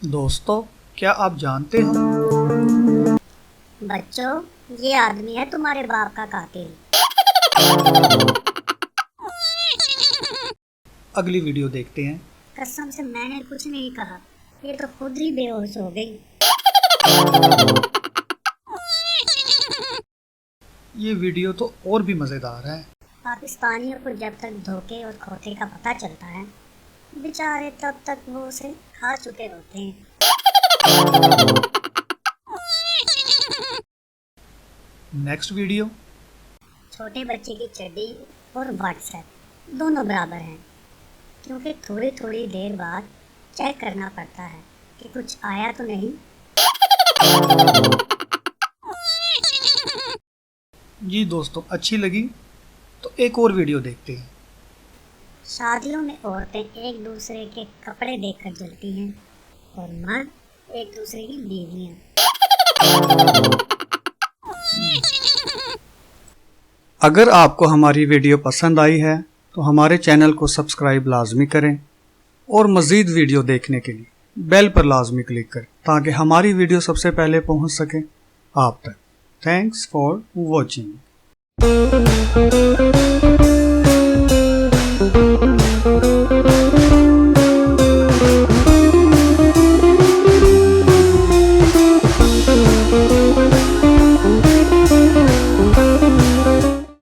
दोस्तों, क्या आप जानते हैं बच्चों, ये आदमी है तुम्हारे बाप का कातिल। अगली वीडियो देखते हैं। कसम से मैंने कुछ नहीं कहा, ये तो खुद ही बेहोश हो गई। ये वीडियो तो और भी मज़ेदार है। पाकिस्तानियों को जब तक धोखे और खोखे का पता चलता है, बेचारे तब तक वो उसे खा चुके होते हैं। Next video. छोटे बच्चे की चड्डी और व्हाट्सएप दोनों बराबर हैं, क्योंकि थोड़ी थोड़ी देर बाद चेक करना पड़ता है कि कुछ आया तो नहीं। जी दोस्तों, अच्छी लगी तो एक और वीडियो देखते हैं। शादियों में औरतें एक दूसरे के कपड़े देखकर जलती हैं और मर्द एक दूसरे की बीवियां। अगर आपको हमारी वीडियो पसंद आई है तो हमारे चैनल को सब्सक्राइब लाजमी करें और मज़ीद वीडियो देखने के लिए बेल पर लाजमी क्लिक करें ताकि हमारी वीडियो सबसे पहले पहुंच सके आप तक। Thanks for watching.